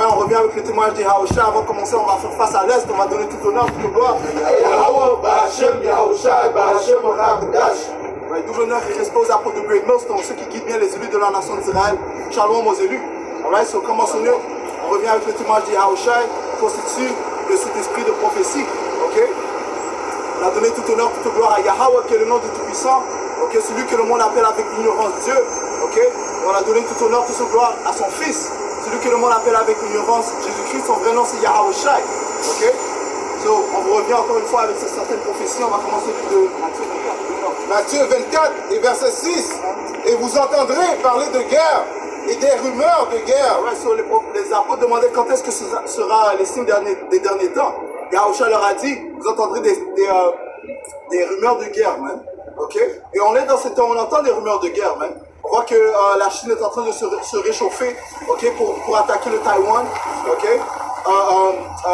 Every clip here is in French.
Ouais, on revient avec le témoignage de Yahushua. Avant de commencer, on va faire face à l'Est. On va donner tout honneur, toute gloire. Ouais, double honneur et respect aux apôtres de Great Millstone, ceux qui guident bien les élus de la nation d'Israël. Shalom aux élus. Alright, so commençons nous. On revient avec le témoignage de Yahushua, qui constitue le Saint-Esprit de prophétie. Ok? On a donné tout honneur, toute gloire à Yahweh, qui est le nom du Tout-Puissant. Ok? Celui que le monde appelle avec l'ignorance Dieu. Ok? Et on a donné tout honneur, toute gloire à son Fils. Celui que le monde appelle avec l'ignorance Jésus-Christ, son vrai nom c'est Yahushua. Ok? So, on vous revient encore une fois avec certaines prophéties. On va commencer de Matthieu 24 et verset 6. Et vous entendrez parler de guerre et des rumeurs de guerre. Ouais, so les apôtres demandaient quand est-ce que ce sera les signes des derniers temps. Yahushua leur a dit, vous entendrez des rumeurs de guerre, man. Ok? Et on est dans ce temps, on entend des rumeurs de guerre, man. On voit que la Chine est en train de se réchauffer, ok, pour attaquer le Taïwan, ok.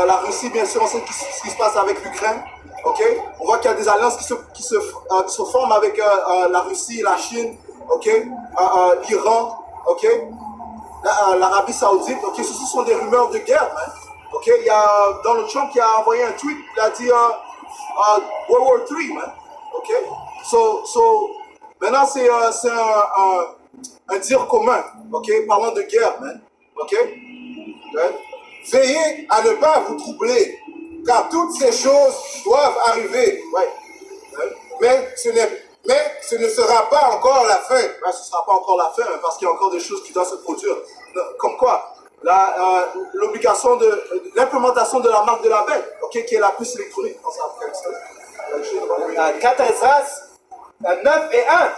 La Russie, bien sûr, on sait ce qui se passe avec l'Ukraine, ok. On voit qu'il y a des alliances qui se forment avec la Russie, la Chine, ok, l'Iran, ok, l'Arabie Saoudite, ok. Ce sont des rumeurs de guerre, man. Ok, il y a Donald Trump qui a envoyé un tweet, il a dit World War III, man. Ok, so maintenant c'est un dire commun, ok, parlant de guerre, man. Ok, okay. Veillez à ne pas vous troubler, car toutes ces choses doivent arriver. Ouais. Mais ce ne sera pas encore la fin. Ouais, ce ne sera pas encore la fin, parce qu'il y a encore des choses qui doivent se produire. Comme quoi? L'obligation de l'implémentation de la marque de la bête, ok, qui est la puce électronique. 4 Esdras, 9 et 1.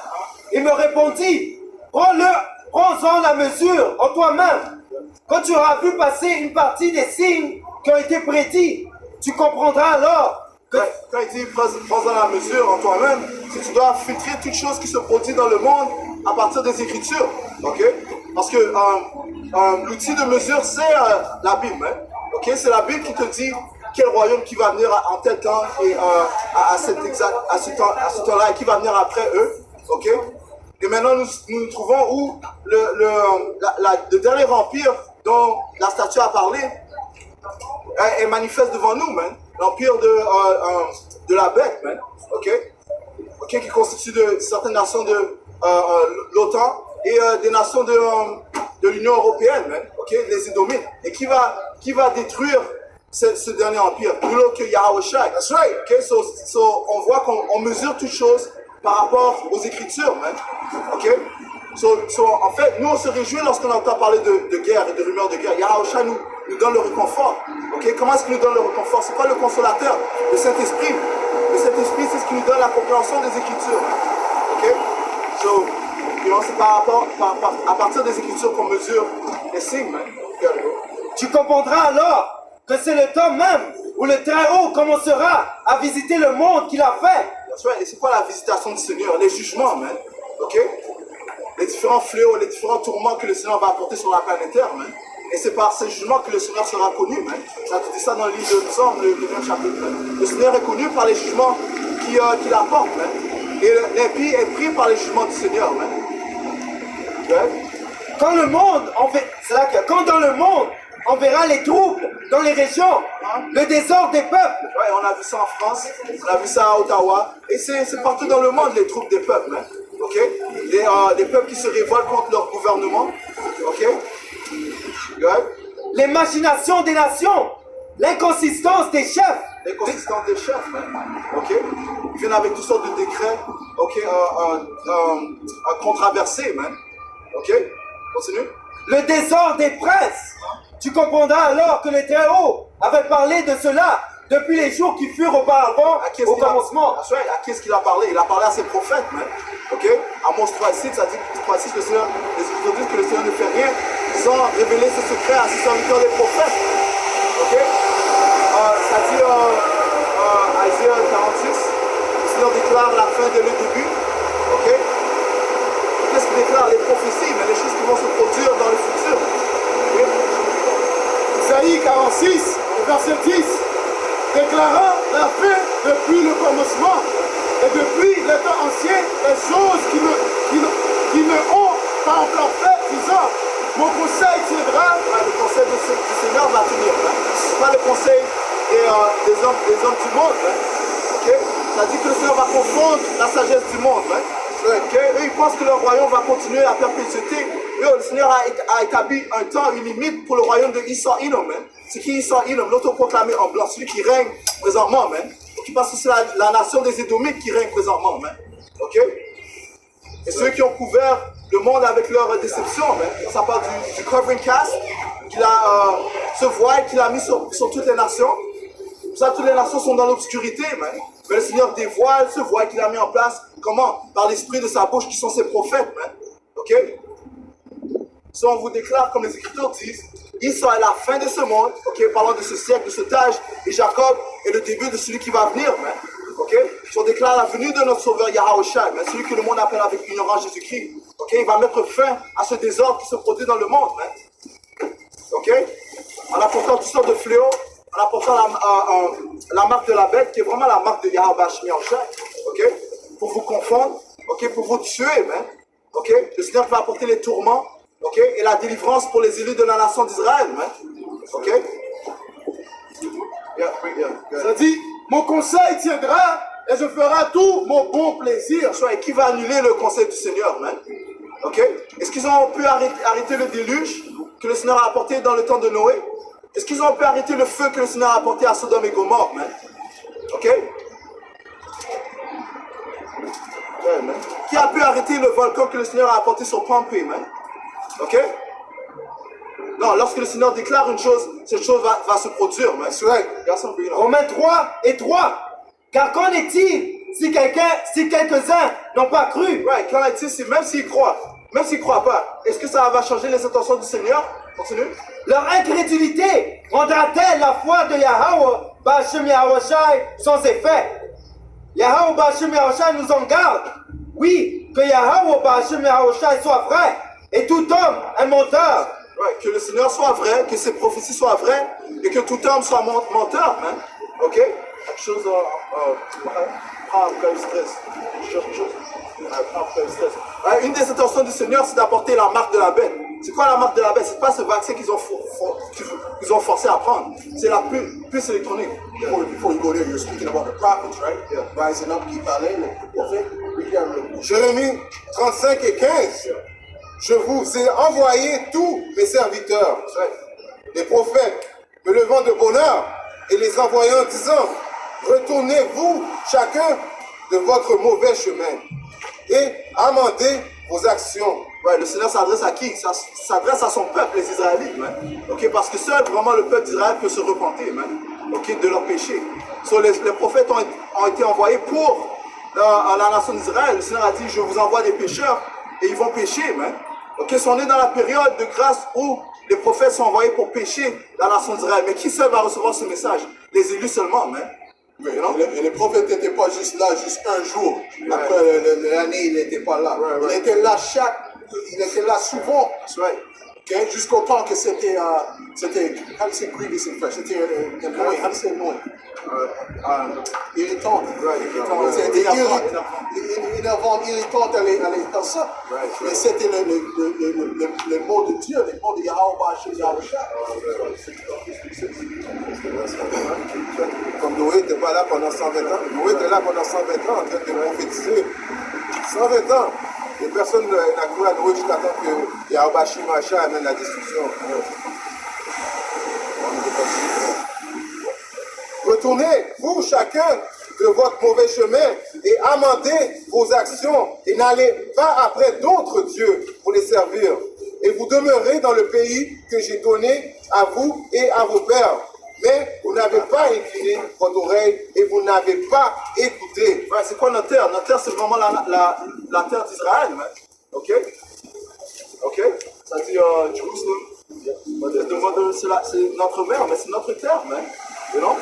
Il me répondit, prends-en la mesure en toi-même. Quand tu auras vu passer une partie des signes qui ont été prédits, tu comprendras alors que... Quand il dit prends-en la mesure en toi-même, c'est que tu dois filtrer toute chose qui se produit dans le monde à partir des Écritures, ok? Parce que l'outil de mesure, c'est la Bible, hein? Ok? C'est la Bible qui te dit quel royaume qui va venir en tel temps et à ce temps-là et qui va venir après eux, ok? Et maintenant, nous nous trouvons où le dernier empire dont la statue a parlé est manifeste devant nous, man. L'empire de la bête, man. Ok? Ok, qui constitue de certaines nations de l'OTAN et des nations de l'Union européenne, man. Ok? Les Édomites. Et qui va détruire ce dernier empire, plus haut que Yahushua. That's right. Okay? So on voit qu'on mesure toutes choses par rapport aux Écritures, man. Ok? So, en fait, nous on se réjouit lorsqu'on entend parler de guerre et de rumeurs de guerre. Yahushua nous donne le réconfort. Ok? Comment est-ce qu'il nous donne le réconfort? C'est pas le consolateur, le Saint-Esprit. Le Saint-Esprit, c'est ce qui nous donne la compréhension des Écritures. Ok? So, c'est à partir des Écritures qu'on mesure les signes, man. Tu comprendras alors que c'est le temps même où le Très-Haut commencera à visiter le monde qu'il a fait. Et c'est quoi la visitation du Seigneur? Les jugements, man. Ok? Les différents fléaux, les différents tourments que le Seigneur va apporter sur la planète Terre, man. Et c'est par ces jugements que le Seigneur sera connu, man. Ça te dit ça dans le livre de Psaume, le 20e chapitre, man. Le Seigneur est connu par les jugements qu'il apporte, man. Et l'impie est pris par les jugements du Seigneur, man. Okay? Quand dans le monde, on verra les troubles dans les régions, le désordre des peuples. Ouais, on a vu ça en France, on a vu ça à Ottawa, et c'est partout dans le monde les troubles des peuples, hein. Ok? Les peuples qui se révoltent contre leur gouvernement, ok? Ouais. Les machinations des nations, l'inconsistance des chefs. L'inconsistance des chefs, man. Ok? Ils viennent avec toutes sortes de décrets, ok? Controversés, man. Ok? Continue. Le désordre des princes. Tu comprendras alors que le Très-Haut avait parlé de cela depuis les jours qui furent auparavant, au commencement. À qui est-ce qu'il a parlé? Il a parlé à ses prophètes, man. Ok? Amos 3.6, ça dit 3.6, les Écritures disent que le Seigneur ne fait rien sans révéler ses secrets à ses serviteurs des prophètes. Ok? Ça dit Isaïe 46, le Seigneur déclare la fin dès le début. Ok? Qu'est-ce qu'il déclare? Les prophéties, mais les choses qui vont se produire dans le futur. Okay? Isaïe 46, verset 10, déclarant la fin depuis le commencement et depuis les temps anciens, les choses qui ne ont pas encore fait, disant, mon conseil tiendra. Le conseil du hommes du monde. Hein. Okay? Ça dit que le Seigneur va confondre la sagesse du monde. Hein. Okay? Eux, ils pensent que leur royaume va continuer à perpétuité. Le Seigneur a établi un temps, une limite pour le royaume de Esau Edom. Hein. C'est qui Esau Edom? L'autoproclamé en blanc, celui qui règne présentement. Hein. Qui pense que c'est la nation des Édomites qui règne présentement. Hein. Okay? Et ceux qui ont couvert le monde avec leur déception, hein. Ça parle du covering cast, ce voile qu'il a mis sur toutes les nations. Pour ça, toutes les nations sont dans l'obscurité. Mais le Seigneur dévoile ce voile qu'il a mis en place. Comment? Par l'esprit de sa bouche qui sont ses prophètes. Hein. Ok? Ça, on vous déclare, comme les Écritures disent, Israël est la fin de ce monde, ok, parlant de ce siècle, de cet âge, et Jacob est le début de celui qui va venir. Hein. Ok? On déclare la venue de notre Sauveur Yahaoshua, celui que le monde appelle avec ignorance Jésus-Christ. Ok? Il va mettre fin à ce désordre qui se produit dans le monde. Hein. Ok? En apportant toutes sortes de fléaux, en apportant la marque de la bête, qui est vraiment la marque de Yahweh Yahaoshua. Ok? Pour vous confondre, ok? Pour vous tuer. Hein. Ok? Le Seigneur va apporter les tourments, ok? Et la délivrance pour les élus de la nation d'Israël. Hein. Ok? Ça dit, mon conseil tiendra et je ferai tout mon bon plaisir. Et qui va annuler le conseil du Seigneur? Hein? Ok? Est-ce qu'ils ont pu arrêter le déluge que le Seigneur a apporté dans le temps de Noé? Est-ce qu'ils ont pu arrêter le feu que le Seigneur a apporté à Sodome et Gomorrhe? Hein? Ok? Ouais, qui a pu arrêter le volcan que le Seigneur a apporté sur Pompée? Hein? Ok? Non, lorsque le Seigneur déclare une chose, cette chose va se produire. Romains 3 et 3. Car qu'en est-il si quelques-uns n'ont pas cru? Ouais, qu'en est-il si même s'ils croient pas, est-ce que ça va changer les intentions du Seigneur? Continue. Leur incrédulité rendra-t-elle la foi de Yahweh Ba'ashem Yahawashi sans effet? Yahweh Ba'ashem Yahawashi nous en garde. Oui, que Yahweh Ba'ashem Yahawashi soit vrai et tout homme un menteur. Ouais, que le Seigneur soit vrai, que ses prophéties soient vraies et que tout homme soit menteur. Hein? Ok? Quelque chose prend un peu le stress. Une des intentions du Seigneur, c'est d'apporter la marque de la bête. C'est quoi la marque de la bête? C'est pas ce vaccin qu'ils ont forcé à prendre. C'est la puce électronique. Before you go there, you're speaking about the prophets, right? Yeah. Rising up, qui parlait, le prophète. Jérémie 35 et 15. Je vous ai envoyé tous mes serviteurs, les prophètes, me levant de bonne heure et les envoyant disant, retournez-vous chacun de votre mauvais chemin et amendez vos actions. Ouais, le Seigneur s'adresse à qui? Ça s'adresse à son peuple, les Israélites. Hein? Okay, parce que seul vraiment le peuple d'Israël peut se repentir, hein? Okay, de leurs péchés. So, les prophètes ont été envoyés pour la nation d'Israël. Le Seigneur a dit, je vous envoie des pécheurs et ils vont pécher. Hein? Okay, so on est dans la période de grâce où les prophètes sont envoyés pour pécher la nation d'Israël. Mais qui seul va recevoir ce message? Les élus seulement. Hein? Oui, et les prophètes n'étaient pas juste là, juste un jour. Ouais. Après l'année, il n'était pas là. Ouais, ouais. Il était là il était là souvent. Right. Okay? Jusqu'au temps que c'était, how do you say grievous in French? C'était annoying. How do you say annoying? Irritant. Right, irritant. C'était Énervant. irritant dans ça. Right. Mais c'était le mot de Dieu, le mot de Yahweh Ba'ashem Yahawashi. Comme Noé n'était pas là pendant 120 ans. Noé était là pendant 120 ans en train de prophétiser. 120 ans. Et personne n'a cru à Noé jusqu'à temps que Yahweh Ba'ashem Yahawashi amène la destruction. Retournez, vous chacun, de votre mauvais chemin et amendez vos actions et n'allez pas après d'autres dieux pour les servir. Et vous demeurez dans le pays que j'ai donné à vous et à vos pères. Mais vous n'avez pas incliné votre oreille et vous n'avez pas écouté. Ouais, c'est quoi notre terre? Notre terre, c'est vraiment la terre d'Israël. Hein? Ok? Ok? Ça dit Jérusalem. C'est notre mère, mais c'est notre terre. Hein? You know?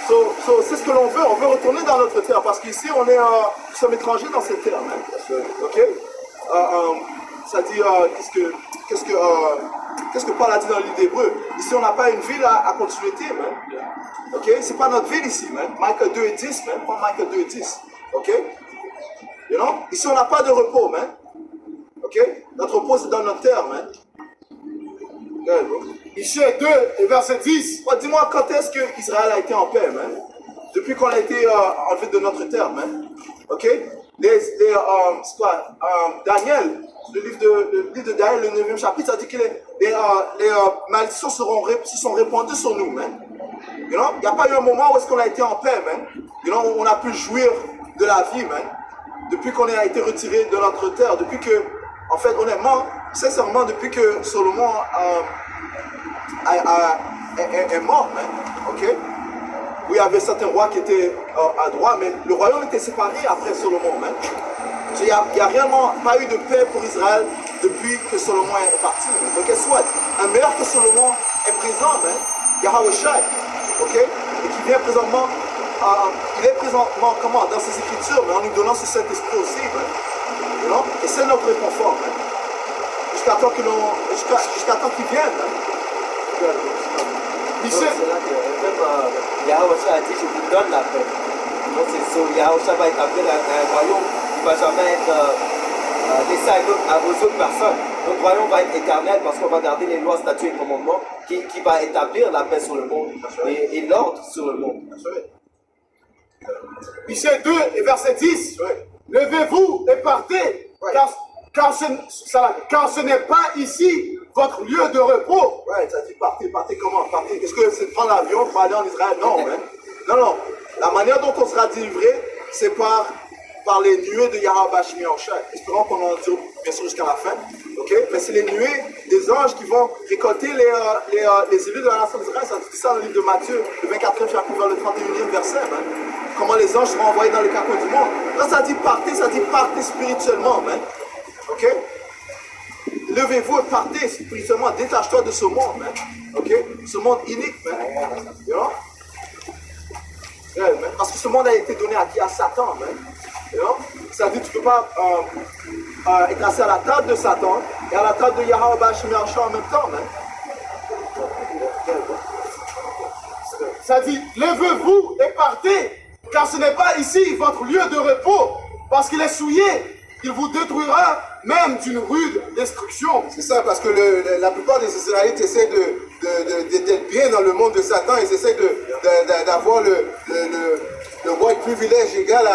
So, c'est ce que l'on veut. On veut retourner dans notre terre parce qu'ici, nous sommes étrangers dans cette terre. Hein? Ok? Ça dit, qu'est-ce que Paul a dit dans le livre d'Hébreux? Ici, on n'a pas une ville à continuité. Hein? Ok? C'est pas notre ville ici. Hein? Michael 2 et 10. Hein? Prends Michael 2 et 10. Ok? You know? Ici, on n'a pas de repos. Hein? Ok? Notre repos, c'est dans notre terre. Hein? Michée 2 et verset 10. Ouais, dis-moi, quand est-ce que Israël a été en paix, man? Depuis qu'on a été enlevé de notre terre, man. Ok? C'est quoi? Daniel, le livre de Daniel, le 9e chapitre, ça dit que les malédictions se sont répandues sur nous, man. You know? Il n'y a pas eu un moment où est-ce qu'on a été en paix, man. You know? On a pu jouir de la vie, man. Depuis qu'on a été retiré de notre terre, depuis que, en fait, honnêtement, sincèrement, depuis que Salomon est mort, man. Ok? Oui, il y avait certains rois qui étaient à droite, mais le royaume était séparé après Salomon, man. Il n'y a réellement pas eu de paix pour Israël depuis que Salomon est parti. Donc, soit un meilleur que Salomon est présent, man. Yahweh Shai, ok? Et qui vient présentement, il est présentement comment? Dans ses écritures, mais en nous donnant ce Saint-Esprit aussi, man. You know? Et c'est notre réconfort, man. Jusqu'à temps qu'il vienne, man. C'est là que même Yahweh a dit, je vous donne la paix. Donc c'est ça, Yahweh va établir un royaume qui ne va jamais être laissé aux autres personnes. Notre royaume va être éternel parce qu'on va garder les lois, statuts et commandements qui va établir la paix sur le monde et l'ordre sur le monde. Michée 2 et verset 10. Levez-vous et partez, car ce n'est pas ici votre lieu de repos. Ouais, ça dit partez comment? Partez. Est-ce que c'est de prendre l'avion pour aller en Israël? Non, man. Non. La manière dont on sera délivré, c'est par les nuées de Yahweh Shai. Espérons qu'on en dure bien sûr jusqu'à la fin. Ok? Mais c'est les nuées des anges qui vont récolter les élus de la nation d'Israël. Ça dit ça dans le livre de Matthieu, le 24e chapitre, vers le 31e verset, man. Comment les anges seront envoyés dans les quatre coins du monde. Là, ça dit partez spirituellement, man. Ok? Levez-vous et partez spirituellement, détache-toi de ce monde, man. Ok? Ce monde inique, man. You know? Yeah, man. Parce que ce monde a été donné à qui? À Satan, man. You know? Ça dit que tu ne peux pas être assis à la table de Satan et à la table de Yahweh en même temps, man. Ça dit, levez-vous et partez, car ce n'est pas ici votre lieu de repos, parce qu'il est souillé, il vous détruira même d'une rude destruction. C'est ça, parce que la plupart des Israélites essaient d'être bien dans le monde de Satan, ils essaient d'avoir le white privilège égal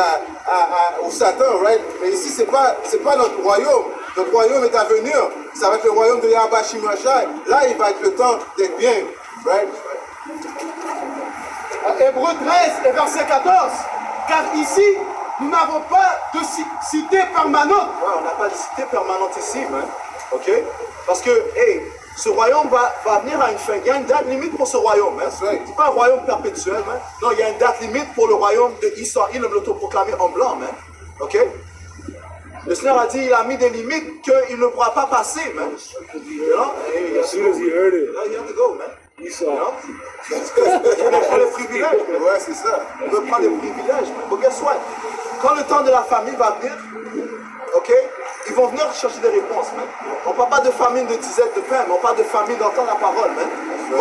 au Satan, right? Mais ici, c'est pas notre royaume. Notre royaume est à venir. Ça va être le royaume de Yahweh Shai. Là, il va être le temps d'être bien, right? Hébreux 13 et verset 14. Car ici, nous n'avons pas de cité permanente. Ouais, on n'a pas de cité permanente ici, man. Ok? Parce que, hey, ce royaume va venir à une fin. Il y a une date limite pour ce royaume, hein. C'est pas un royaume perpétuel, man. Non, il y a une date limite pour le royaume de Israël, l'autoproclamé en blanc, man. Ok? Le Seigneur a dit, il a mis des limites qu'il ne pourra pas passer, man. You know? As soon as he heard it, Là, you have to go, man. he You saw. know? On veut prendre les privilèges, man. Ouais, c'est ça. On veut prendre les privilèges, man. But guess what? Quand le temps de la famille va venir, ok, ils vont venir chercher des réponses, man. On parle pas de famine de dizaines de pain, mais on parle de famine d'entendre la parole, man. Ils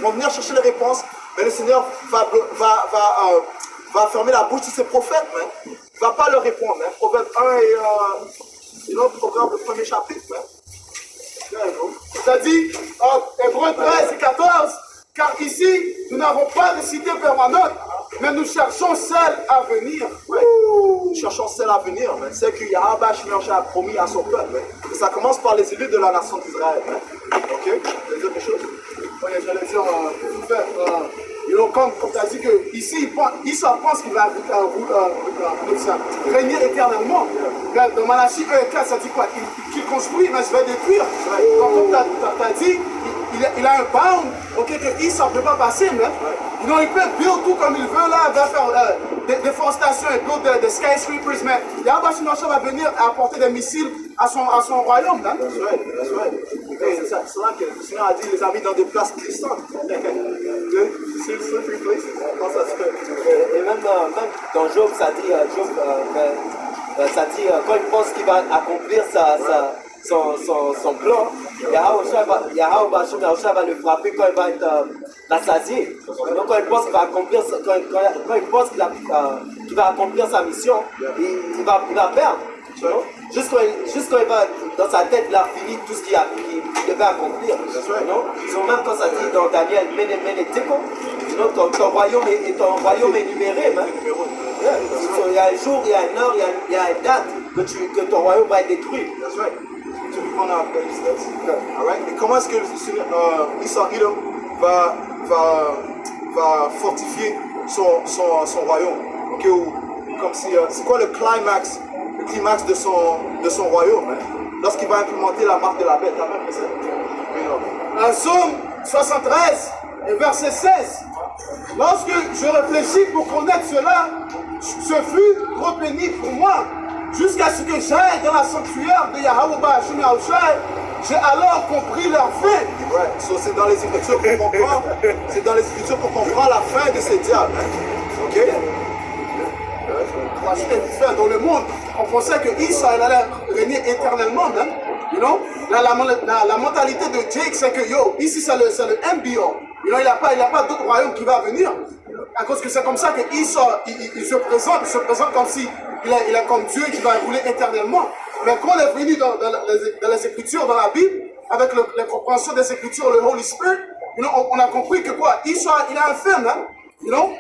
vont venir chercher les réponses, mais le Seigneur va fermer la bouche de ses prophètes, man. Il va pas leur répondre, man. Proverbe 1 et Proverbe le premier chapitre, man. Ça dit, Hébreux 13 et 14. Car ici, nous n'avons pas de cité permanente, mais nous cherchons celle à venir. Ouais. Nous cherchons celle à venir, man. C'est que Yahweh a promis à son peuple, man. Et ça commence par les élus de la nation d'Israël, man. Ok? Tu veux dire quelque chose? Oui, j'allais dire, quand tu as dit que ici, il pense qu'il va régner éternellement. Dans Malachie 1 et 4, ça dit quoi? Qu'il construit, mais je vais détruire. Comme tu as dit, il a un bound, ok, que Issa ne peut pas passer, mais il peut build tout comme il veut, là, il va faire des déforestations et build des skyscrapers, mais Yahweh Shai va venir apporter des missiles à son royaume, là. That's right. Hey, c'est là que le Seigneur a dit, les amis, dans des places glissantes. C'est slippery places. Et même dans Job, ça dit, quand il pense qu'il va accomplir son plan, Yahweh va le frapper quand il va être rassasié. Donc quand il pense qu'il va accomplir, quand il pense qu'il va accomplir sa mission, il va perdre. Juste quand il va dans sa tête, il a fini tout ce qu'il devait accomplir. Non? Ils ont même, quand ça dit dans Daniel, ton royaume est numéré. Hein? Il y a un jour, il y a une heure, il y a une date que ton royaume va être détruit. That's right. Tu peux prendre un peu de steps. Alright. Et comment est-ce que Esau Edom va fortifier son royaume? Okay, comme si, c'est quoi le climax de son royaume, hein? Lorsqu'il va implémenter la marque de la bête? En Psaume 73 et verset 16. Lorsque je réfléchis pour connaître cela, ce fut trop pénible pour moi. Jusqu'à ce que j'aille dans la sanctuaire de Yahweh Ba'ashim Yahushai, j'ai alors compris leur fin. Ouais, so, c'est dans les Écritures qu'on comprend. C'est dans les Écritures qu'on comprend la fin de ces diables. Hein? Ok? Dans le monde, on pensait que Israël allait régner éternellement. Hein? You know? La mentalité de Jake, c'est que ici c'est le MBO. You know, il n'y a pas d'autre royaume qui va venir. À cause que c'est comme ça que Esau, il se présente comme si il est comme Dieu qui va rouler éternellement. Mais quand on est venu dans les Écritures, dans la Bible, avec la compréhension des Écritures, le Holy Spirit, you know, on a compris que quoi? Esau, il a un fin, hein? You know?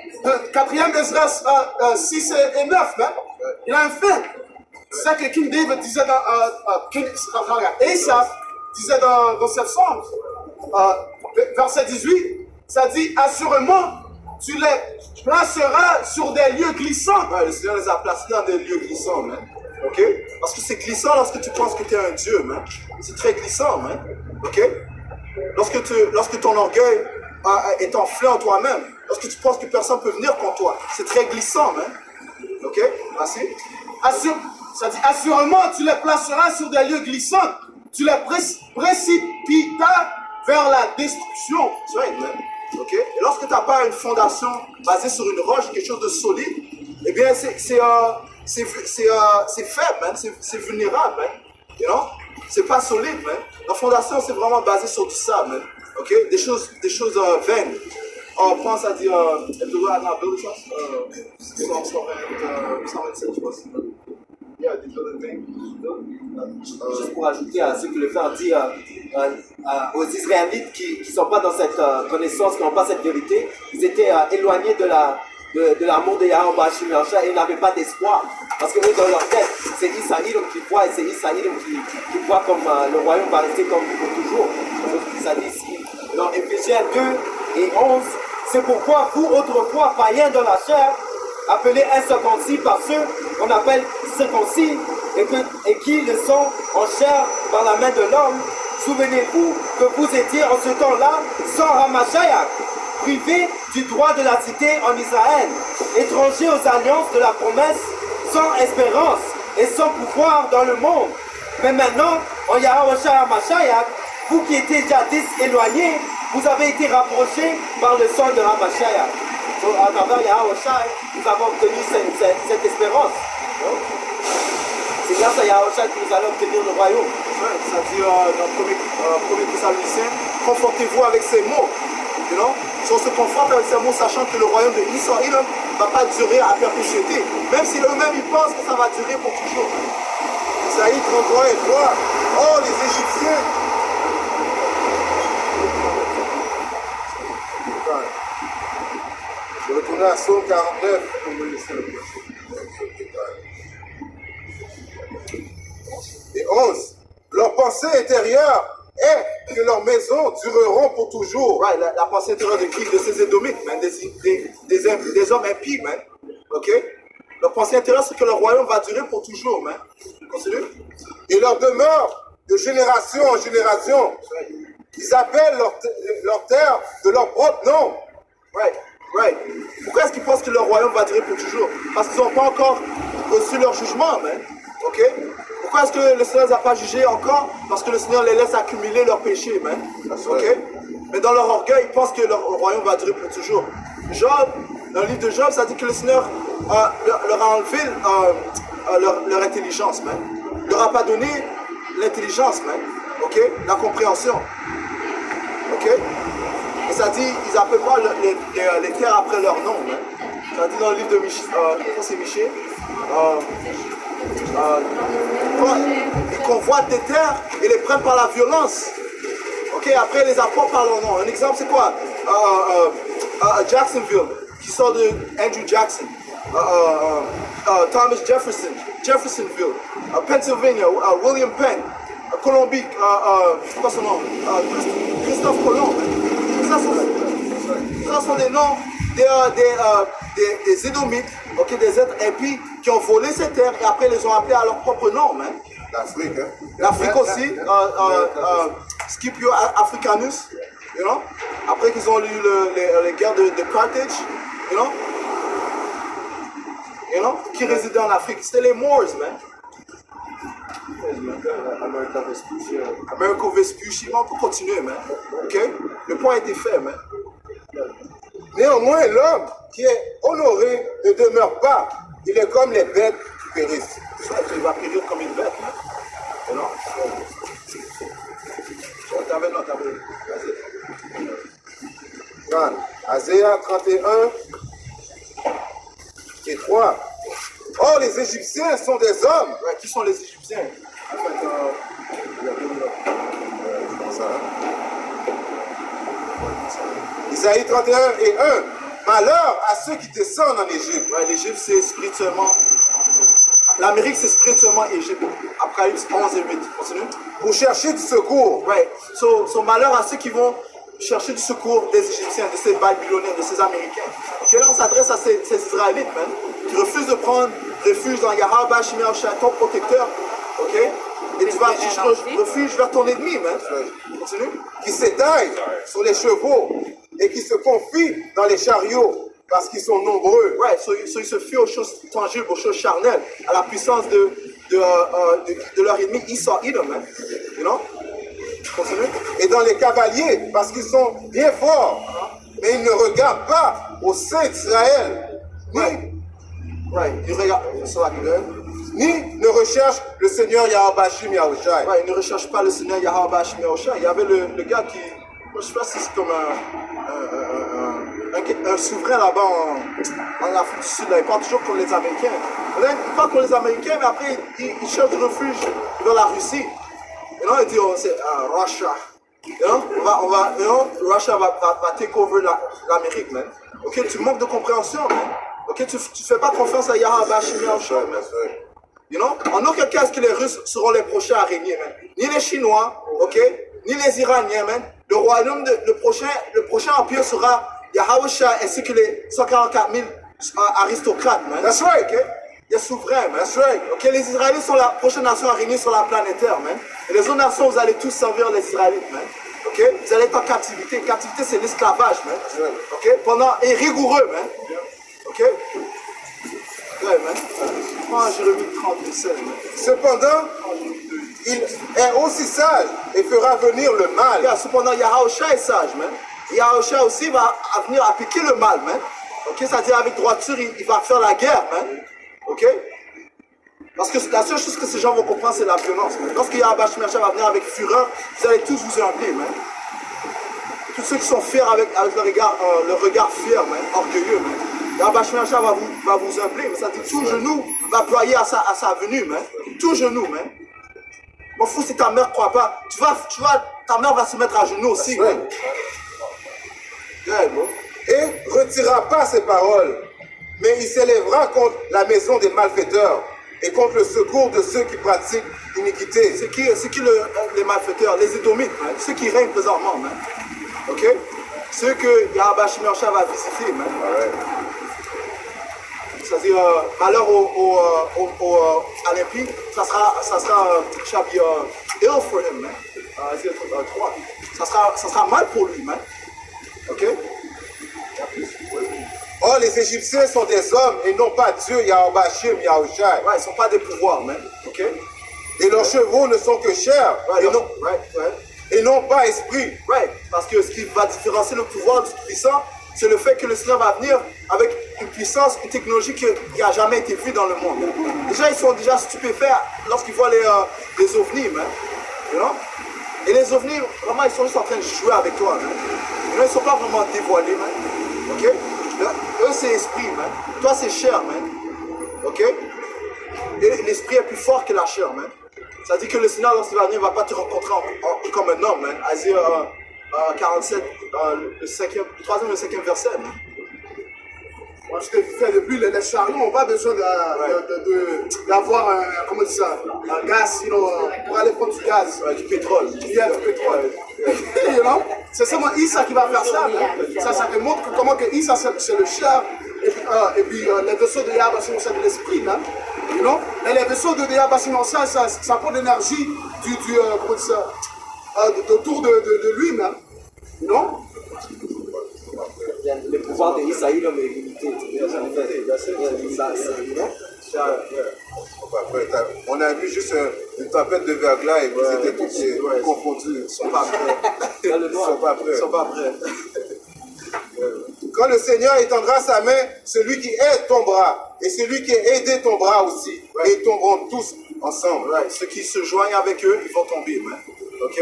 4e Ezra 6 et 9, hein? Il a un fin. C'est ça que King David disait Asaph disait dans cette psaume, verset 18, ça dit, assurément, tu les placeras sur des lieux glissants. Ouais, le Seigneur les a placés dans des lieux glissants, man. Ok? Parce que c'est glissant lorsque tu penses que tu es un Dieu, man. C'est très glissant, man. Ok? Lorsque ton orgueil est enflé en toi-même, lorsque tu penses que personne ne peut venir contre toi, c'est très glissant, man. Ok? Merci. Ça dit, assurément, tu les placeras sur des lieux glissants. Tu les précipiteras vers la destruction. C'est vrai, man. Ok? Et lorsque tu n'as pas une fondation basée sur une roche, quelque chose de solide, eh bien, c'est faible, man. C'est vulnérable, man. You know? C'est pas solide, man. La fondation, c'est vraiment basé sur tout ça, man. Ok? Des choses vaines. On pense à dire, Juste pour ajouter à ce que le frère dit aux Israélites qui ne sont pas dans cette connaissance, qui n'ont pas cette vérité, ils étaient éloignés de l'amour de Yahweh Ba'ashim Yahushai et n'avaient pas d'espoir. Parce que eux, dans leur tête, c'est Israël qui voit et c'est Israël qui voit comme le royaume va rester comme pour toujours. Ça dit ici dans Éphésiens 2 et 11, c'est pourquoi vous, autrefois païens dans la chair, appelés incirconcis par ceux qu'on appelle circoncis et qui le sont en chair par la main de l'homme, souvenez-vous que vous étiez en ce temps-là sans Ramashayach, privés du droit de la cité en Israël, étrangers aux alliances de la promesse, sans espérance et sans pouvoir dans le monde. Mais maintenant, en Yahweh Mashiach, vous qui étiez jadis éloignés, vous avez été rapprochés par le sang de Ramashayach. À travers Yahweh, nous avons obtenu cette espérance. C'est grâce à Yahweh que nous allons obtenir le royaume. Ça dit dans 1er Thessaloniciens, confortez-vous avec ces mots. You know? Si on se conforte avec ces mots, sachant que le royaume de Israël ne va pas durer à perpétuité, même si eux-mêmes ils pensent que ça va durer pour toujours. Isaïe 33 et 3. Oh, les Égyptiens! Je vais retourner à Psaume 49 pour me laisser le prochain. Et 11. Leur pensée intérieure est que leurs maisons dureront pour toujours. Right, la pensée intérieure de qui? De ces Édomites, man, des hommes impies, man. Ok? Leur pensée intérieure, c'est que le royaume va durer pour toujours, man. Continue. Et leur demeure de génération en génération. Ils appellent leur terre de leur propre nom. Right. Pourquoi est-ce qu'ils pensent que le royaume va durer pour toujours? Parce qu'ils n'ont pas encore reçu leur jugement, man. Ok? Pourquoi est-ce que le Seigneur ne les a pas jugés encore? Parce que le Seigneur les laisse accumuler leurs péchés, man. Ok? Mais dans leur orgueil, ils pensent que le royaume va durer pour toujours. Job, dans le livre de Job, ça dit que le Seigneur leur a enlevé leur intelligence, man. Il leur a pas donné l'intelligence, man. Ok? La compréhension. Ok? Et ça dit, ils n'appellent pas les terres après leur nom, man. Ça dit dans le livre de Michée, c'est Michée. ils convoitent des terres et les prennent par la violence. Ok, après les apportent par leur nom. Un exemple, c'est quoi? Jacksonville, qui sort de Andrew Jackson. Thomas Jefferson, Jeffersonville. Pennsylvania, William Penn. Colombie, c'est quoi son nom? Christophe Colomb. Ça sont des noms des Édomites, okay, des êtres impies qui ont volé ces terres et après les ont appelés à leur propre nom. Hein. L'Afrique, hein? L'Afrique aussi, Scipio Africanus, you know? Après qu'ils ont eu les guerres de Carthage, you know? Qui résidaient en Afrique. C'était les Moors, man. Americo Vespucci, on peut continuer, man. Ok? Le point a été fait, man. Néanmoins, l'homme qui est honoré ne demeure pas. Il est comme les bêtes qui périssent. Il va périr comme une bête, man. You know? Regarde, Asaïa 31 et 3. Or, les Égyptiens sont des hommes. Ouais, qui sont les Égyptiens? En fait, Isaïe 31 et 1. Malheur à ceux qui descendent en Égypte. ouais, l'Égypte, c'est spirituellement. L'Amérique, c'est spirituellement Égypte. Apocalypse 11 et 8. Continue. Pour chercher du secours. Ouais. So, malheur à ceux qui vont chercher du secours des Égyptiens, de ces Babyloniens, de ces Américains. Ok, là, on s'adresse à ces Israélites, man, qui refusent de prendre refuge dans Yahweh, Shemir, ton protecteur. Ok? Et tu vas chercher refuge vers ton ennemi, man. Continue. Qui s'étaillent sur les chevaux et qui se confient dans les chariots parce qu'ils sont nombreux. Ouais, so ils se fient aux choses tangibles, aux choses charnelles, à la puissance de leur ennemi Esau, Edom, man. You know? Continue. Et dans les cavaliers parce qu'ils sont bien forts. Mais ils ne regardent pas au sein d'Israël. Ils regardent. Ni ne recherchent le Seigneur Yahweh Yahushai. Ouais, ils ne recherchent pas le Seigneur Yahweh Yahushai. Il y avait le gars qui, moi, je sais pas si c'est comme un souverain là-bas en Afrique du Sud. Là. Il parle toujours comme les Américains. Là, il parle comme les Américains, mais après il cherche du refuge dans la Russie. Et là, il dit, oh, c'est Russia. Russia va take over l'Amérique, man. Ok, tu manques de compréhension, man. Ok, tu fais pas confiance à Yahweh Yahushai, man. You know? En aucun cas, est-ce que les Russes seront les prochains à régner, man. Ni les Chinois, ok? Ni les Iraniens, man. Le royaume, le prochain empire sera Yahweh ainsi que les 144 000 aristocrates, man. That's right. Okay? Les souverains, man. That's right. Ok, les Israélites sont la prochaine nation à régner sur la planète Terre, man. Et les autres nations, vous allez tous servir les Israélites, man. Ok? Vous allez être en captivité. Captivité, c'est l'esclavage, man. Ok? Et rigoureux, man. Ok? Ouais, man. Prends Jérémie 37, man. Cependant, il est aussi sage et fera venir le mal. Yeah, cependant, Yahushua est sage, man. Yahushua aussi va venir appliquer le mal, man. Ok? C'est-à-dire, avec droiture, il va faire la guerre, man. Ok? Parce que la seule chose que ces gens vont comprendre, c'est la violence, man. Lorsque Yahushua va venir avec fureur, vous allez tous vous humbler, man. Tous ceux qui sont fiers avec le regard fier, man, orgueilleux, man. Yahushua va vous humbler, mais ça dit tout genou va ployer à sa venue, man. Tout genou, man. M'en fous si ta mère ne croit pas. Ta mère va se mettre à genoux aussi, man. Yeah, bro. Et retirera pas ses paroles, mais il s'élèvera contre la maison des malfaiteurs et contre le secours de ceux qui pratiquent l'iniquité. C'est qui les malfaiteurs? Les Édomites, man. Ceux qui règnent présentement, man. Ok? Ceux que Yahweh va visiter, man. Ouais. C'est-à-dire, malheur à l'impie, ça sera shall be ill for him, man. 3. Ça sera mal pour lui, man. Ok? Or, les Égyptiens sont des hommes et non pas Dieu, Yahushai, Yahushai. Ouais, ils ne sont pas des pouvoirs, man. Ok? Et leurs chevaux ne sont que chair et non pas esprit. Right. Parce que ce qui va différencier le pouvoir du puissant, c'est le fait que le Seigneur va venir avec une puissance, une technologie qui n'a jamais été vue dans le monde. Déjà, ils sont déjà stupéfaits lorsqu'ils voient les ovnis, man. You know? Et les ovnis, vraiment, ils sont juste en train de jouer avec toi, man. Ils ne sont pas vraiment dévoilés, man. Ok? Eux, c'est esprit, man. Toi, c'est chair, man. Ok? Et l'esprit est plus fort que la chair, man. Ça dit que le Seigneur, lorsqu'il va venir, ne va pas te rencontrer comme un homme, man. Asie 47, le 3e et le 5e verset, man. Moi, je t'ai fait depuis les chariots n'ont pas besoin d'avoir comment on dit ça, un gaz, pour aller prendre du gaz. Du pétrole. Il y a du pétrole. You know? C'est seulement Issa qui va faire ça. Ça te montre comment que Issa c'est le char. Et puis les vaisseaux de Yahweh c'est de l'esprit. You know? Et les vaisseaux de Yahweh ça prend de l'énergie comment on dit ça, autour de lui. You know? Le pouvoir de Isaïe est limité. On a vu juste une tempête de verglas et puis c'était tout confondu. Ils sont pas prêts. Ils sont pas prêts. Quand le Seigneur étendra sa main, celui qui aide ton bras et celui qui a aidé ton bras aussi, et ils tomberont tous ensemble. Right. Ceux qui se joignent avec eux, ils vont tomber, man. Ok?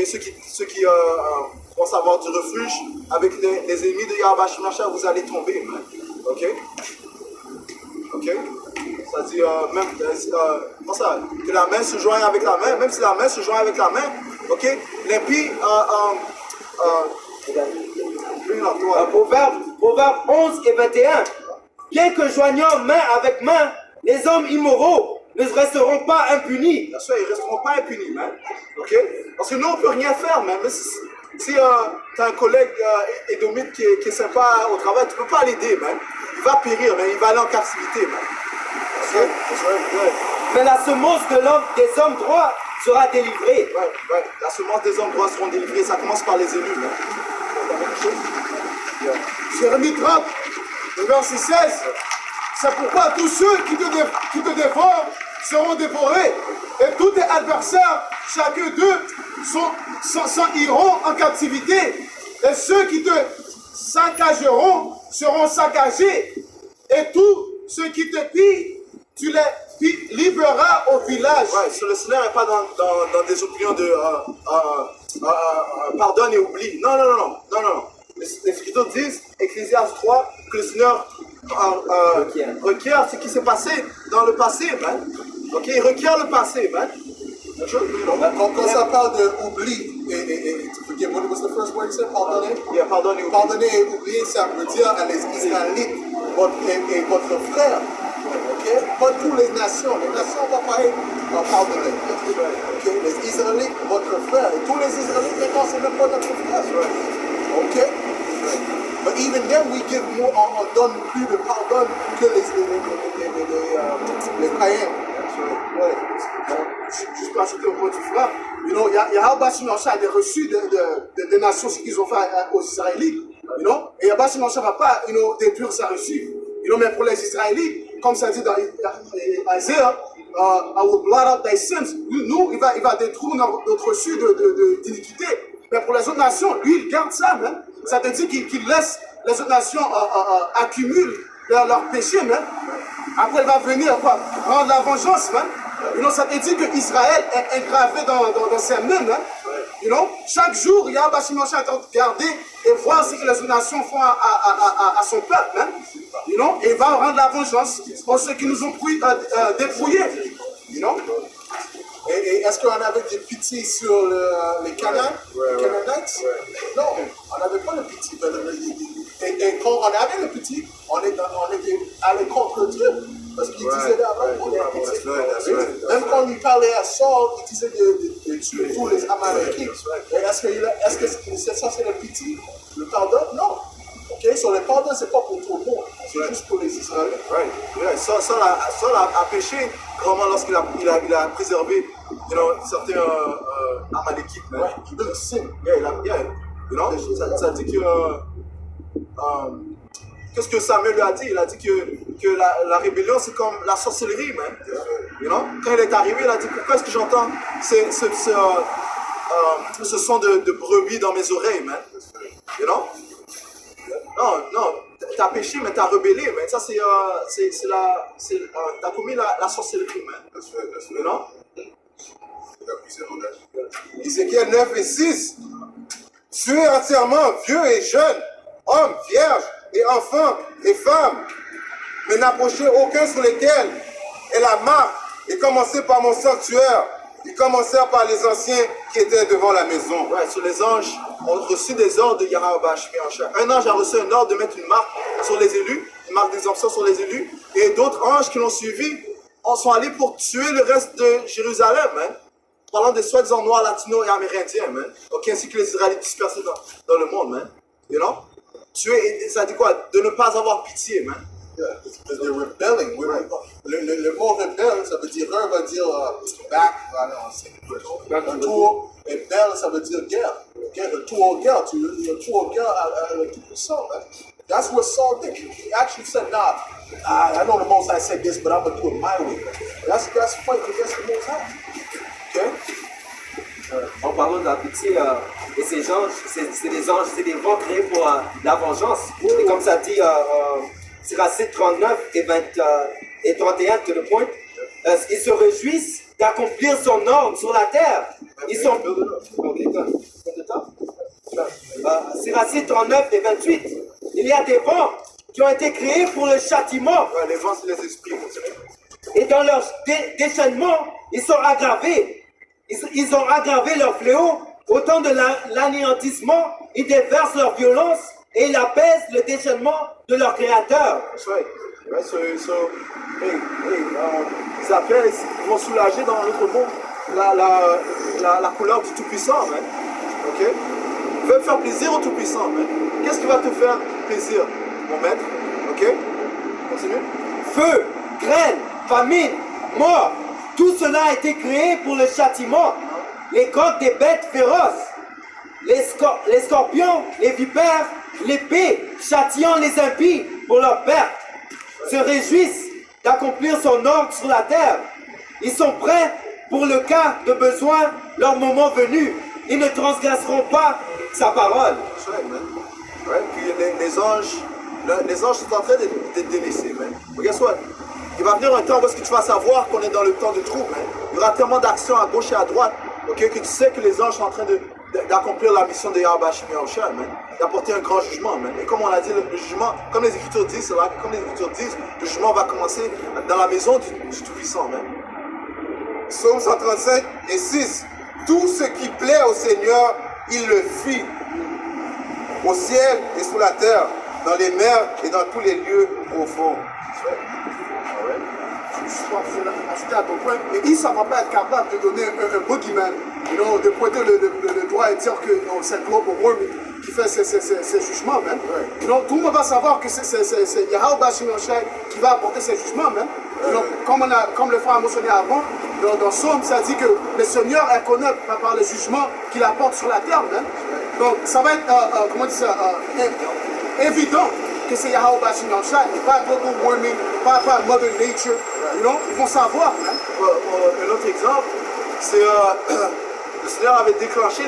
Ceux qui vont savoir du refuge avec les ennemis de Yahweh Shemashah, vous allez tomber, man. Ok? Ça dit comment ça? Que la main se joigne avec la main, même si la main se joint avec la main, ok? L'impie, Proverbe 11 et 21. Bien que joignant main avec main, les hommes immoraux ne resteront pas impunis. Bien sûr, ils ne resteront pas impunis, man. Ok? Parce que nous, on ne peut rien faire, man. Si tu as un collègue édomite qui est sympa au travail, tu ne peux pas l'aider, man. Il va périr, man. Il va aller en captivité, man. Okay? Mais la semence des hommes droits sera délivrée. Ouais. La semence des hommes droits seront délivrés. Ça commence par les élus, man. Jérémie 30, le verset 16. C'est pourquoi tous ceux qui te dévorent seront dévorés. Et tous tes adversaires, chacun d'eux, iront en captivité. Et ceux qui te saccageront seront saccagés. Et tous ceux qui te pillent, tu les livreras au village. Ouais, le Seigneur n'est pas dans des opinions de pardonne et oublie. Non. Les Écritures disent, Ecclésiaste 3, que le Seigneur requiert ce qui s'est passé dans le passé, man. Ok, il requiert le passé, man. Quand ça parle de oubli, what was the first word you said? Pardonner? Yeah, pardonne et oublie. Pardonner et oublier, ça veut dire à les Israélites et votre frère. Okay? Pas toutes les nations vont pas être pardonner. Okay? Les Israélites, votre frère. Et tous les Israélites, maintenant, c'est même pas notre frère. Ok? But even then, we give more, on donne plus de pardon que les païens. Ouais. Juste pour ajouter au point du frère, il y a Yahweh Shemashah des reçus des nations, ce qu'ils ont fait aux Israélites. Et Yahweh Shemashah ne va pas détruire sa reçue. Mais pour les Israélites, comme ça dit dans Isaiah, I will blot out thy sins. Nous, il va détruire notre reçu d'iniquité. Mais pour les autres nations, lui, il garde ça, même. Ça te dit qu'il laisse les autres nations accumuler leurs péchés, même. Après, il va venir rendre la vengeance, même. Ça te dit que Israël est engravé dans ses mains, hein. Chaque jour, il y a Yahweh Shemashah en train de garder et voir ce que les autres nations font à son peuple, hein. Et il va rendre la vengeance pour ceux qui nous ont dépouillés. Et est-ce qu'on avait des pitiés sur les Canaanites? Non, on n'avait pas de pitié. Et quand on avait le petit, on était allé contre Dieu. Parce qu'il disait d'abord, même quand il parlait à Saul, il disait de tuer tous les Amalekites. Est-ce que ça c'est le pitié? Le pardon? Non. Ok, sur le pardon, c'est pas pour tout le monde, c'est juste pour les Israéliens. Saul a péché vraiment lorsqu'il a préservé certains Amalekites. Il a sin. Ça dit que qu'est-ce que Samuel lui a dit? Il a dit que la rébellion c'est comme la sorcellerie, man. Quand il est arrivé, il a dit pourquoi est-ce que j'entends ce son de brebis dans mes oreilles, man. Non, t'as péché, mais t'as rebellé, mais ça t'as commis la sorcellerie, man. Ézéchiel 9 et 6. Tuez entièrement, vieux et jeunes, hommes, vierges et enfants et femmes, mais n'approchez aucun sur lesquels est la marque. Et commencez par mon sanctuaire. Ils commencèrent par les anciens qui étaient devant la maison. Ouais, sur les anges ont reçu des ordres de Yahweh Shemiachai. Un ange a reçu un ordre de mettre une marque sur les élus, une marque d'exemption sur les élus, et d'autres anges qui l'ont suivi sont allés pour tuer le reste de Jérusalem, hein, parlant des soi-disant noirs, latinos et amérindiens, hein, ok, ainsi que les Israélites dispersés dans le monde, hein, you know? Tuer, ça dit quoi? De ne pas avoir pitié, man. Yeah, because they're rebelling. Le mot rebelle, ça veut dire, un va dire back, un tour, et belle, ça veut dire guerre. Retour en guerre, retour en guerre à le Tout-Puissant. That's what Saul did. He actually said, nah, I know the Most High said this, but I'm going to do it my way. That's fight against the Most High. Okay? En parlant de la pitié, et ces anges, c'est des anges, c'est des vents créés pour la vengeance. Et comme ça dit Siracide 39 et 31, to the point, ils se réjouissent d'accomplir son ordre sur la terre. Ils sont... Siracide 39 et 28. Il y a des vents qui ont été créés pour le châtiment. Ouais, les vents, c'est les esprits. Et dans leur déchaînement, ils sont aggravés. Ils ont aggravé leur fléau. Au temps de l'anéantissement, ils déversent leur violence et ils apaisent le déchaînement de leur créateur. That's right. Right, ils apaisent, ils vont soulager dans notre monde la couleur du Tout-Puissant, man. Ok? Ils veulent faire plaisir au Tout-Puissant, man. Qu'est-ce qui va te faire plaisir, mon maître? Ok? Continue. Feu, grêle, famine, mort, tout cela a été créé pour le châtiment. Les coqs des bêtes féroces, les scorpions, les vipères, l'épée, châtiant les impies pour leur perte, se réjouissent d'accomplir son ordre sur la terre. Ils sont prêts pour le cas de besoin, leur moment venu. Ils ne transgresseront pas sa parole. That's right, man. Right? Puis les anges sont en train de te délaisser, man. But guess what? Il va venir un temps où est-ce que tu vas savoir qu'on est dans le temps de trouble, man. Il y aura tellement d'actions à gauche et à droite, ok, que tu sais que les anges sont en train d'accomplir la mission de Yahweh Shemiachai, man. D'apporter un grand jugement, man. Et comme on l'a dit, le jugement, comme les Écritures disent, c'est là, comme les Écritures disent, le jugement va commencer dans la maison du Tout-Puissant, man. Psaume 135 et 6. Tout ce qui plaît au Seigneur, il le fit. Au ciel et sous la terre, dans les mers et dans tous les lieux profonds. Je crois que c'est ajouter à ton point, mais il ne va pas être capable de donner un boogeyman, de pointer le doigt et dire que c'est global warming qui fait ces jugements, man. Tout le monde va savoir que c'est Yahweh Shemiachai qui va apporter ces jugements, man. Comme le frère a mentionné avant, dans Somme, ça dit que le Seigneur est connu par le jugement qu'il apporte sur la terre, man. Donc ça va être, comment dire ça, évident que c'est Yahweh Shemiachai, pas global warming, pas Mother Nature. Ils vont savoir. Hein? Un autre exemple, c'est le Seigneur avait déclenché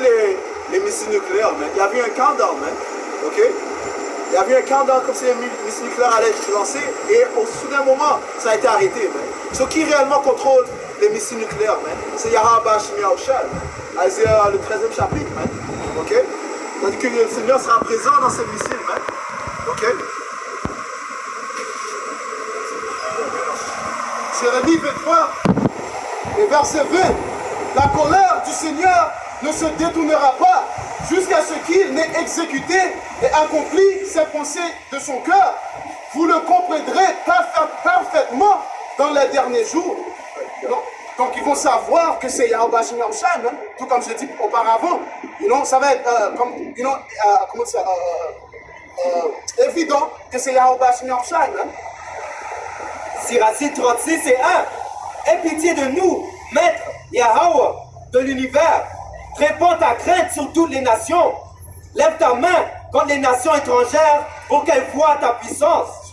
les missiles nucléaires, mais il y avait un countdown, man. Ok? Il y avait un countdown comme si les missiles nucléaires allaient être lancés, et au soudain moment, ça a été arrêté, man. Ce qui réellement contrôle les missiles nucléaires, man, c'est Yahweh Shemiachai, man. Isaiah, le 13e chapitre, man. Ok? C'est-à-dire que le Seigneur sera présent dans ces missiles, man. Ok? Jérémie 23 et verset 20. La colère du Seigneur ne se détournera pas jusqu'à ce qu'il n'ait exécuté et accompli ses pensées de son cœur. Vous le comprendrez parfaitement dans les derniers jours. Donc ils vont savoir que c'est Yahweh Shemiachai, tout comme je l'ai dit auparavant. Ça va être évident que c'est Yahweh Shemiachai. Siracide 36 et 1. Aie pitié de nous, Maître Yahweh de l'univers. Répands ta crainte sur toutes les nations. Lève ta main contre les nations étrangères pour qu'elles voient ta puissance.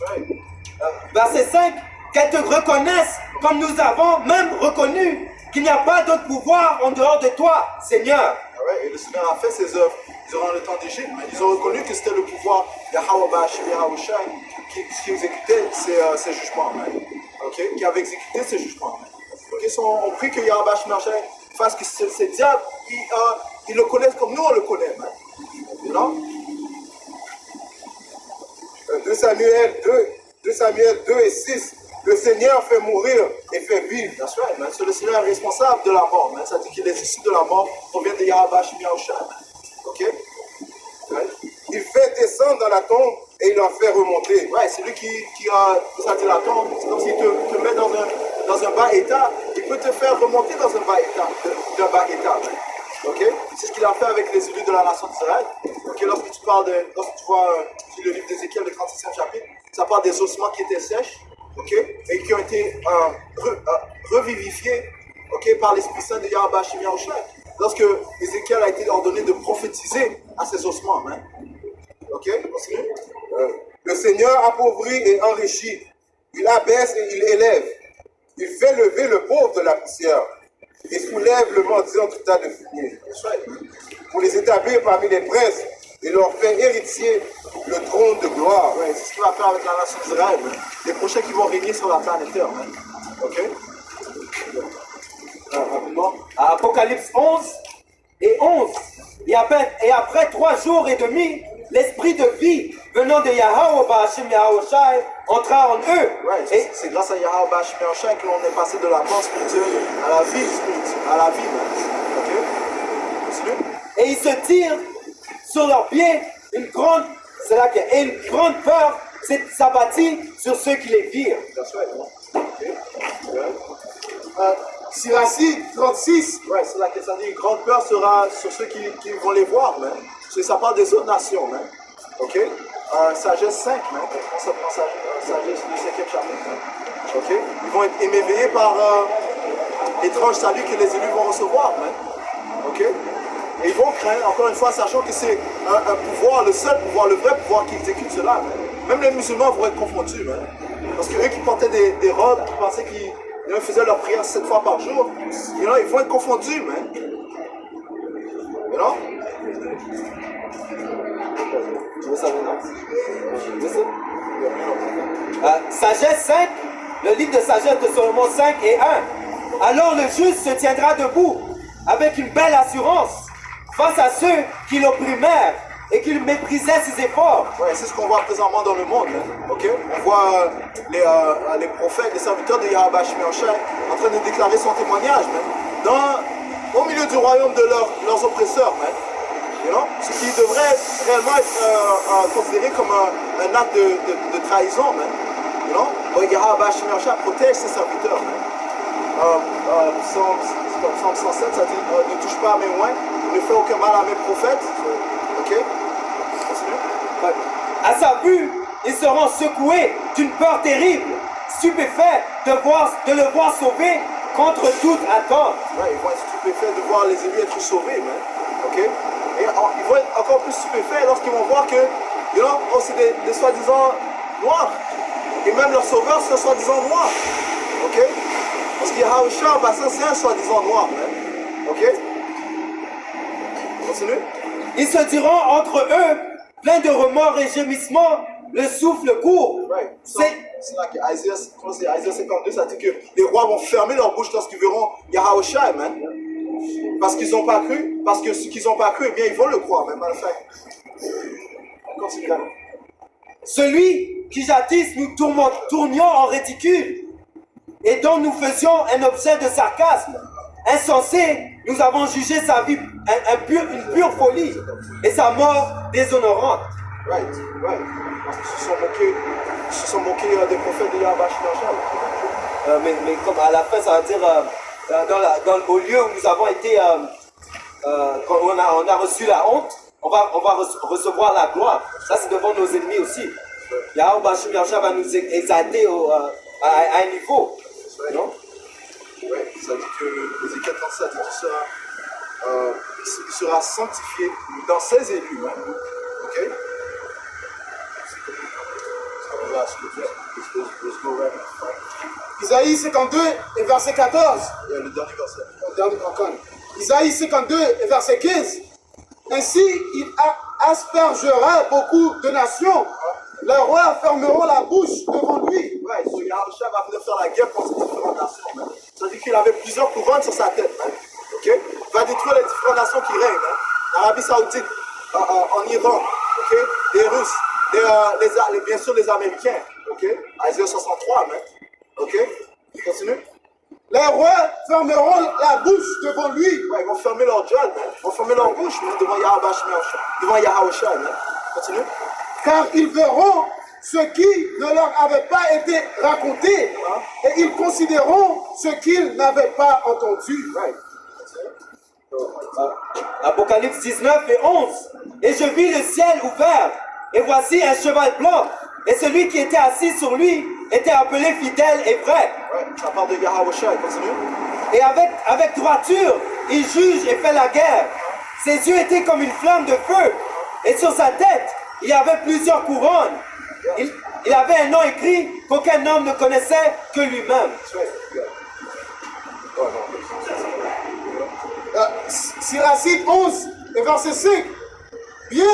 Verset 5. Qu'elles te reconnaissent comme nous avons même reconnu qu'il n'y a pas d'autre pouvoir en dehors de toi, Seigneur. Et le Seigneur a fait ses œuvres durant le temps d'Égypte. Ils ont reconnu que c'était le pouvoir de Yahweh Shemiachai qui exécutait ces jugements, okay? Qui avait exécuté ces jugements. Okay? On prie que Yahweh Shemiachai fasse que ces diables, ils le connaissent comme nous on le connaît. Non? 2 Samuel 2 et 6. Le Seigneur fait mourir et fait vivre. That's right, man. So, le Seigneur est responsable de la mort, man. Ça dit que les issues de la mort proviennent de Yahweh Hashem Yahushua. Ok? Right? Il fait descendre dans la tombe et il en fait remonter. Ouais, c'est lui qui a, ça dit la tombe, c'est comme s'il te met dans un bas état, il peut te faire remonter dans un bas état, d'un bas état. Ok? C'est ce qu'il a fait avec les élus de la nation d'Israël. Ok? Lorsque tu vois le livre d'Ézéchiel, le 36e chapitre, ça parle des ossements qui étaient sèches, ok? Et qui ont été revivifiés, ok, par l'Esprit Saint de Yahweh Hashem Yahushua. Lorsque Ézéchiel a été ordonné de prophétiser à ces ossements, hein? Ok? Continue. Le Seigneur appauvrit et enrichit. Il abaisse et il élève. Il fait lever le pauvre de la poussière et soulève le mendiant du tas de fumier. Pour les établir parmi les princes et leur fait héritier le trône de gloire. Ouais, c'est ce qu'il va faire avec la nation d'Israël. Hein? Les prochains qui vont régner sur la planète Terre. Hein? Ok? Rapidement. Apocalypse 11 et 11. Et après 3 jours et demi, l'esprit de vie venant de Yahweh Hashem Yahushai entra en eux. Ouais, c'est grâce à Yahweh Hashem Yahushai que l'on est passé de la mort spirituelle à la vie spirituelle, à la vie. Ok? Continue. Et ils se tirent sur leurs pieds une grande peur s'abattit sur ceux qui les virent. That's right. Okay. Yeah. Siracide 36. Ouais, c'est là que ça dit, une grande peur sera sur ceux qui vont les voir, man. Ça parle des autres nations, man. Ok? Sagesse 5, man. On se prend Sagesse du 5e chapitre, man. Ok? Ils vont être émerveillés par l'étrange salut que les élus vont recevoir, man. Ok? Et ils vont craindre, encore une fois, sachant que c'est un pouvoir, le seul pouvoir, le vrai pouvoir qui exécute cela, man. Même les musulmans vont être confondus, man. Parce que eux qui portaient des robes, qui pensaient qu'ils faisaient leur prière 7 fois par jour, ils vont être confondus, man. You know? Tu veux ça maintenant? Sagesse 5, le livre de sagesse de Salomon 5 et 1. Alors le juste se tiendra debout avec une belle assurance face à ceux qui l'opprimèrent et qui méprisaient ses efforts. Ouais, c'est ce qu'on voit présentement dans le monde. Hein. Ok? On voit les prophètes, les serviteurs de Yahweh Hashem Yahushua en train de déclarer son témoignage, au milieu du royaume de leurs oppresseurs. Man. You know? Ce qui devrait réellement être considéré comme un acte de trahison. Man. You know? Yahweh Hashem Yahushua protège ses serviteurs. Psaume 107, ça dit ne touche pas à mes moins, ne fais aucun mal à mes prophètes. Ok? Continue. À sa vue, ils seront secoués d'une peur terrible, stupéfaits de le voir sauvé contre toute attente. Ouais, ils vont être stupéfaits de voir les élus être sauvés, man. Ok? Et ils vont être encore plus stupéfaits lorsqu'ils vont voir que, c'est des soi-disant noirs. Et même leur sauveur, c'est un soi-disant noir. Ok? Parce que Yahushua, en passant, c'est un soi-disant noir, man. Ok? Continue. Ils se diront entre eux, pleins de remords et gémissements, le souffle court. Right. C'est là que Isaiah 52, ça dit que les rois vont fermer leur bouche lorsqu'ils verront Yahushua, man. Parce qu'ils n'ont pas cru, parce que ceux qui n'ont pas cru, eh bien, ils vont le croire, même, en fait. Continue. Celui qui jadis nous tournions en ridicule et dont nous faisions un objet de sarcasme, insensé, nous avons jugé sa vie une pure folie et sa mort déshonorante. Right. Parce qu'ils se sont moqués des prophètes de Yahweh Hashem. Mais comme à la fin, ça veut dire au lieu où nous avons été, quand on a reçu la honte, on va recevoir la gloire. Ça, c'est devant nos ennemis aussi. Yahweh Hashem Yahushua va nous exalter à un niveau. Non? Oui, ça dit que Ézéchiel 37 il sera sanctifié dans ses élus. Hein. Ok? Isaïe 52 et verset 14. Il y a le dernier verset. Isaïe 52 et verset 15. Ainsi, il aspergera beaucoup de nations. Les rois fermeront la bouche devant lui. Ouais, so Yahushua va venir faire la guerre contre ces différentes nations. Man. Ça dit qu'il avait plusieurs couronnes sur sa tête. Man. Ok? Il va détruire les différentes nations qui règnent. Man. L'Arabie Saoudite, en Iran, ok? Les Russes, bien sûr les Américains. Ok? Isaiah 63, man. Ok? Continue. Les rois fermeront la bouche devant lui. Ouais, ils vont fermer leur job, man. Ils vont fermer leur bouche, man, devant Yahawashi. Man. Continue. Car ils verront ce qui ne leur avait pas été raconté et ils considéreront ce qu'ils n'avaient pas entendu. Right. Apocalypse 19 et 11. Et je vis le ciel ouvert, et voici un cheval blanc, et celui qui était assis sur lui était appelé fidèle et vrai. Ouais, ça parle de Yahawashi. Continue. Et avec droiture, il juge et fait la guerre. Ses yeux étaient comme une flamme de feu, et sur sa tête, il y avait plusieurs couronnes. Il avait un nom écrit qu'aucun homme ne connaissait que lui-même. Siracide 11 et verset 5. Bien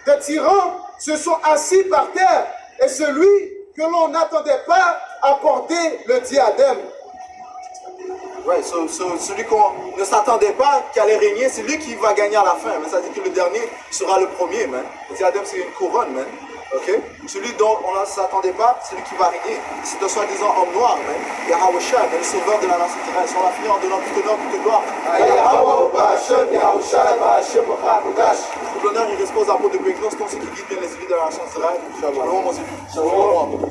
des tyrans se sont assis par terre et celui que l'on n'attendait pas a porté le diadème. Ouais, celui qu'on ne s'attendait pas qui allait régner, c'est lui qui va gagner à la fin. Mais ça dit que le dernier sera le premier, man. Le diadème, c'est une couronne, man. Ok? Celui dont on ne s'attendait pas, c'est lui qui va régner. C'est un soi-disant homme noir, man. Yahawashi, le sauveur de la nation terrestre. On va finir en donnant tout honneur, toute gloire. Tout l'honneur, il reste aux apôtres de Béclos, comme ceux qui guident bien les idées de la nation terrestre. Shalom, mon Dieu. Shalom.